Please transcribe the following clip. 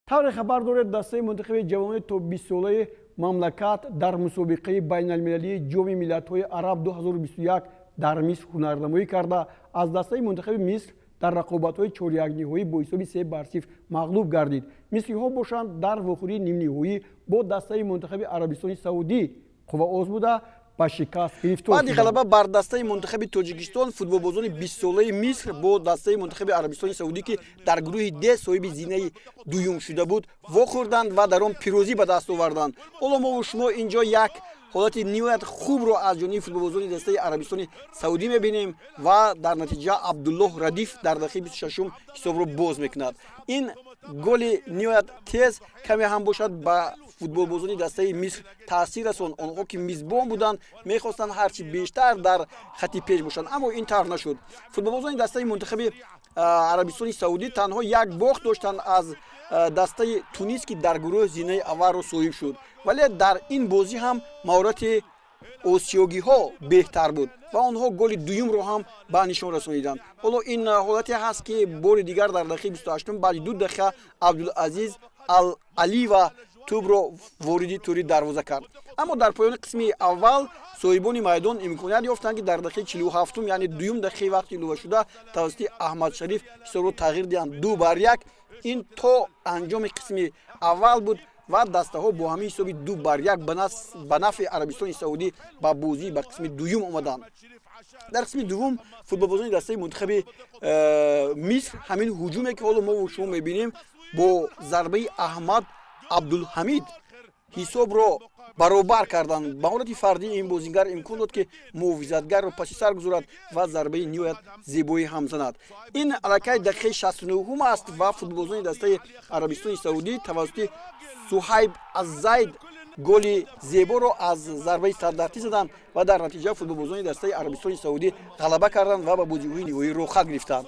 тавре хабар доред дастаи мунтахаби ҷавони то 20 солаи мамлакат дар мусобиқаи байналмилалии ҷоми миллатҳои араб 2021 дар миср ҳунарнамоӣ карда аз дастаи мунтахаби миср дар рақобатҳои чорякниҳоӣ бо ҳисоби 3-0 мағлуб гардид. Мисриҳо бошанд дар вохӯрии нимниҳоӣ бо дастаи мунтахаби Арабистони Саудӣ қувваоз буда ба шикаст гирифтор баъди ғалаба бар дастаи мунтахаби Тоҷикистон, футболбозони 20 солаи Миср бо дастаи мунтахаби Арабистони Саудӣ ки дар гурӯҳи Д соҳиби зинаи дуюм шуда буд, вохӯрданд ва дар он пирозӣ ба даст оварданд. ҳоло мо шумо инҷо як ҳолати ниҳоят хубро аз ҷониби футболбозони дастаи Арабистони Саудӣ мебинем ва дар натиҷа Абдуллоҳ Радиф дар дақиқаи 26 ҳисобро боз мекунад. Ин голи ниҳоят тез каме ҳам бошад ба футболбозони дастаи Миср таъсир расон. онҳо ки мизбон буданд мехостанд ҳарчи бештар дар хати пеш бошанд, аммо ин тавр нашуд. футболбозони дастаи мунтахаби Арабистони Саудӣ танҳо як бохт доштанд аз дастаи Тунис ки дар гурӯҳ зинаи аввалро соҳиб шуд, вале дар ин бозӣ ҳам маҳорати осиёгиҳо беҳтар буд ва онҳо голи дуюмро ҳам ба нишон расониданд. ҳоло ин ҳолате ҳаст ки бори дигар дар дақиқаи 28 баъди 2 дақиқа Абдулазиз Ал-Алива тӯбро вориди тӯри дарвоза кард. Аммо дар поёни қисми аввал соҳибони майдон имконият ёфтанд ки дар дақиқаи 47 яъне дуюм дақиқаи вақти илова шуда тавассути Аҳмад Шариф ҳисобро тағйир диҳанд 2-1. ин то анҷоми қисми аввал буд ва дастаҳо бо ҳамин ҳисоби 2-1 ба нафъи Арабистони Саудӣ ба бозӣ ба қисми дуюм омаданд. дар қисми дуввум футболбозони дастаи мунтахаби Миср ҳамин ҳуҷуме ки ҳоло мо шумо мебинем бо зарбаи Аҳмад Абдулҳамид ҳисобро баробар карданд. ба ҳолати фардӣ ин бозингар имкон дод ки муҳофизатгарро паси сар гузорад ва зарбаи ниҳоят зебоӣ ҳам занад. ин аллакай дақиқаи 69 аст ва футболбозони дастаи Арабистони Саудӣ тавассути Суҳайб Аз-Зайд голи зеборо аз зарбаи стандартӣ заданд ва дар натиҷа футболбозони дастаи Арабистони Саудӣ ғалаба карданд ва ба бозиҳои ниҳоӣ рохат гирифтанд.